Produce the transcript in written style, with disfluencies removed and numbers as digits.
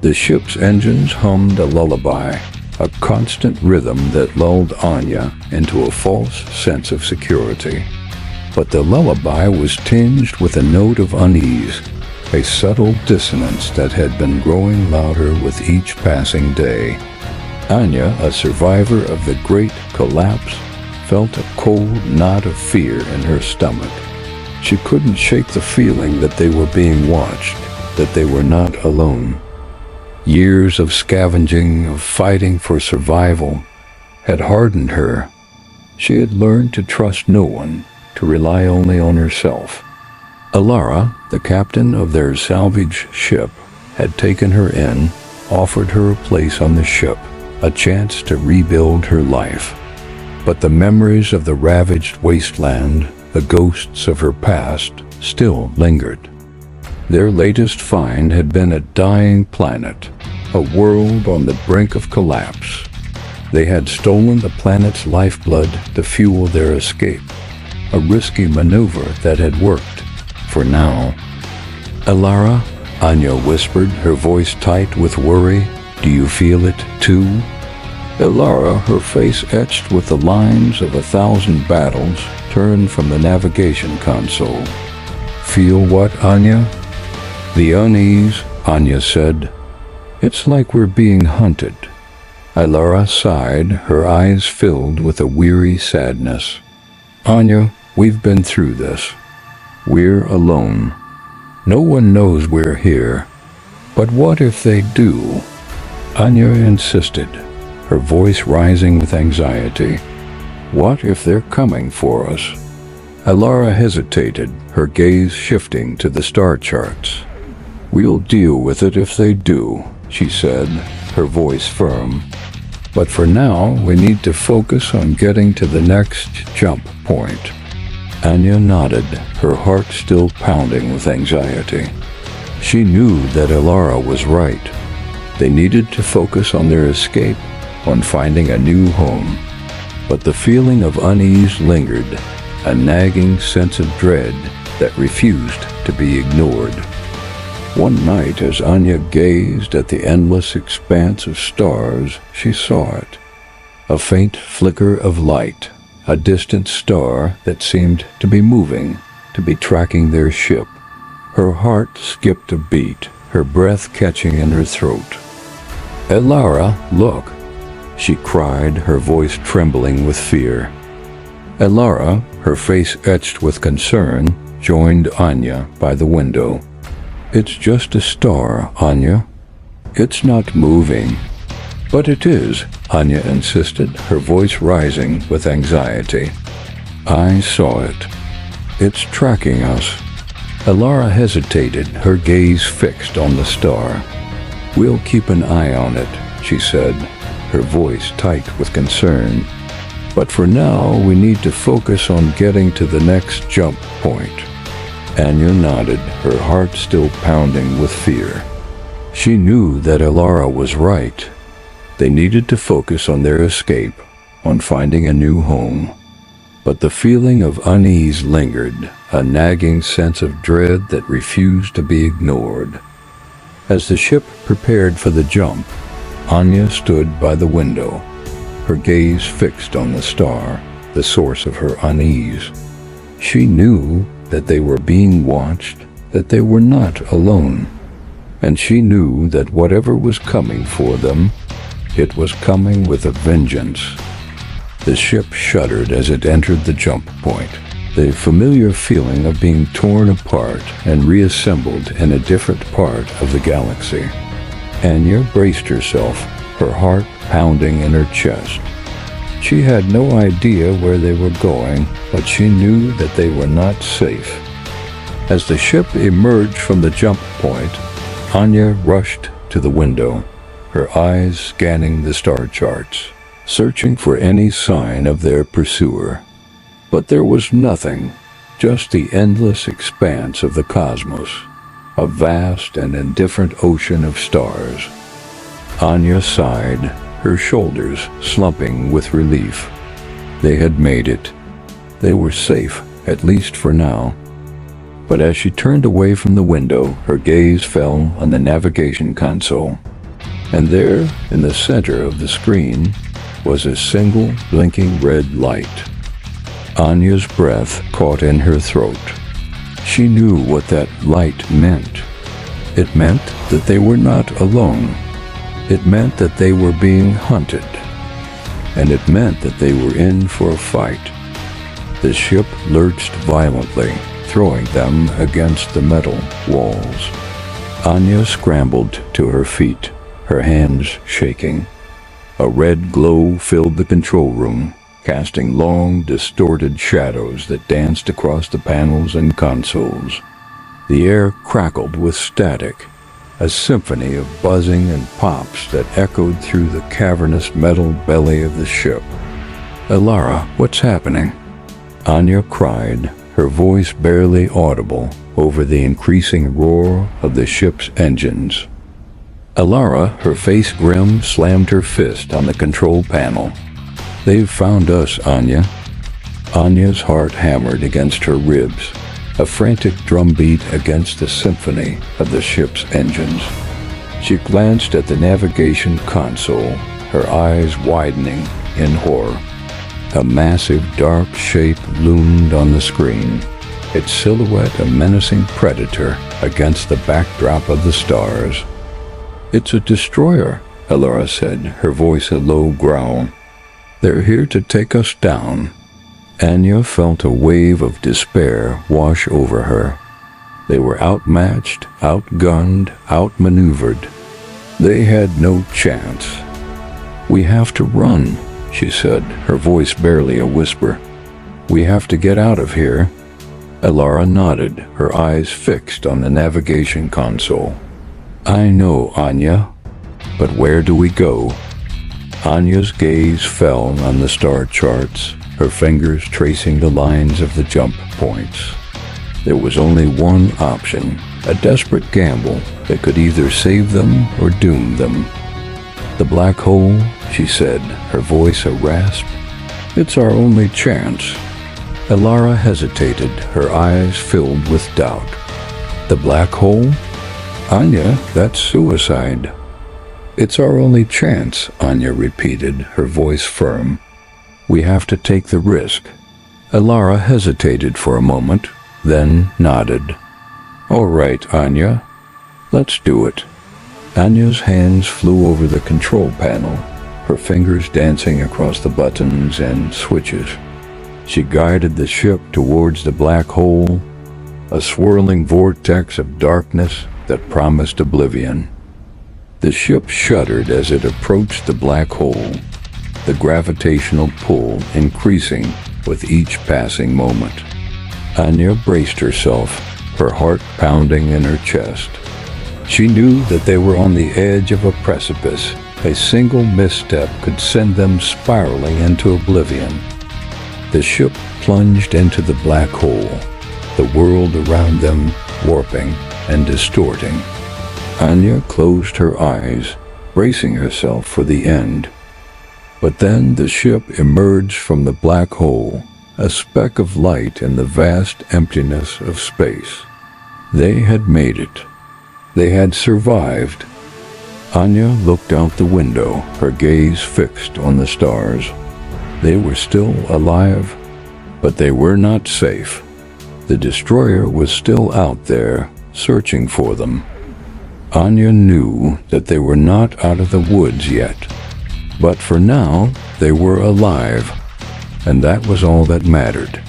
The ship's engines hummed a lullaby, a constant rhythm that lulled Anya into a false sense of security. But the lullaby was tinged with a note of unease, a subtle dissonance that had been growing louder with each passing day. Anya, a survivor of the Great Collapse, felt a cold knot of fear in her stomach. She couldn't shake the feeling that they were being watched, that they were not alone. Years of scavenging, of fighting for survival, had hardened her. She had learned to trust no one, to rely only on herself. Alara, the captain of their salvage ship, had taken her in, offered her a place on the ship, a chance to rebuild her life. But the memories of the ravaged wasteland, the ghosts of her past, still lingered. Their latest find had been a dying planet, a world on the brink of collapse. They had stolen the planet's lifeblood to fuel their escape, a risky maneuver that had worked, for now. "Alara," Anya whispered, her voice tight with worry, "do you feel it too?" Alara, her face etched with the lines of 1,000 battles, turned from the navigation console. "Feel what, Anya?" "The unease," Anya said. "It's like we're being hunted." Alara sighed, her eyes filled with a weary sadness. "Anya, we've been through this. We're alone. No one knows we're here. But what if they do?" Anya insisted, her voice rising with anxiety. "What if they're coming for us?" Alara hesitated, her gaze shifting to the star charts. "We'll deal with it if they do," she said, her voice firm. "But for now, we need to focus on getting to the next jump point." Anya nodded, her heart still pounding with anxiety. She knew that Alara was right. They needed to focus on their escape, on finding a new home. But the feeling of unease lingered, a nagging sense of dread that refused to be ignored. One night, as Anya gazed at the endless expanse of stars, she saw it. A faint flicker of light, a distant star that seemed to be moving, to be tracking their ship. Her heart skipped a beat, her breath catching in her throat. "Alara, look!" she cried, her voice trembling with fear. Alara, her face etched with concern, joined Anya by the window. "It's just a star, Anya. It's not moving." "But it is," Anya insisted, her voice rising with anxiety. "I saw it. It's tracking us." Alara hesitated, her gaze fixed on the star. "We'll keep an eye on it," she said, her voice tight with concern. "But for now, we need to focus on getting to the next jump point." Anya nodded, her heart still pounding with fear. She knew that Alara was right. They needed to focus on their escape, on finding a new home. But the feeling of unease lingered, a nagging sense of dread that refused to be ignored. As the ship prepared for the jump, Anya stood by the window, her gaze fixed on the star, the source of her unease. She knew that they were being watched, that they were not alone. And she knew that whatever was coming for them, it was coming with a vengeance. The ship shuddered as it entered the jump point, the familiar feeling of being torn apart and reassembled in a different part of the galaxy. Anya braced herself, her heart pounding in her chest. She had no idea where they were going, but she knew that they were not safe. As the ship emerged from the jump point, Anya rushed to the window, her eyes scanning the star charts, searching for any sign of their pursuer. But there was nothing, just the endless expanse of the cosmos, a vast and indifferent ocean of stars. Anya sighed, her shoulders slumping with relief. They had made it. They were safe, at least for now. But as she turned away from the window, her gaze fell on the navigation console. And there, in the center of the screen, was a single blinking red light. Anya's breath caught in her throat. She knew what that light meant. It meant that they were not alone. It meant that they were being hunted. And it meant that they were in for a fight. The ship lurched violently, throwing them against the metal walls. Anya scrambled to her feet, her hands shaking. A red glow filled the control room, casting long, distorted shadows that danced across the panels and consoles. The air crackled with static, a symphony of buzzing and pops that echoed through the cavernous metal belly of the ship. "Elara, what's happening?" Anya cried, her voice barely audible over the increasing roar of the ship's engines. Elara, her face grim, slammed her fist on the control panel. "They've found us, Anya." Anya's heart hammered against her ribs, a frantic drumbeat against the symphony of the ship's engines. She glanced at the navigation console, her eyes widening in horror. A massive dark shape loomed on the screen, its silhouette a menacing predator against the backdrop of the stars. "It's a destroyer," Elara said, her voice a low growl. "They're here to take us down." Anya felt a wave of despair wash over her. They were outmatched, outgunned, outmaneuvered. They had no chance. "We have to run," she said, her voice barely a whisper. "We have to get out of here." Elara nodded, her eyes fixed on the navigation console. "I know, Anya, but where do we go?" Anya's gaze fell on the star charts, her fingers tracing the lines of the jump points. There was only one option, a desperate gamble that could either save them or doom them. "The black hole," she said, her voice a rasp. "It's our only chance." Elara hesitated, her eyes filled with doubt. "The black hole? Anya, that's suicide." "It's our only chance," Anya repeated, her voice firm. "We have to take the risk." Elara hesitated for a moment, then nodded. "All right, Anya, let's do it." Anya's hands flew over the control panel, her fingers dancing across the buttons and switches. She guided the ship towards the black hole, a swirling vortex of darkness that promised oblivion. The ship shuddered as it approached the black hole, the gravitational pull increasing with each passing moment. Anya braced herself, her heart pounding in her chest. She knew that they were on the edge of a precipice. A single misstep could send them spiraling into oblivion. The ship plunged into the black hole, the world around them warping and distorting. Anya closed her eyes, bracing herself for the end. But then the ship emerged from the black hole, a speck of light in the vast emptiness of space. They had made it. They had survived. Anya looked out the window, her gaze fixed on the stars. They were still alive, but they were not safe. The destroyer was still out there, searching for them. Anya knew that they were not out of the woods yet, but for now they were alive, and that was all that mattered.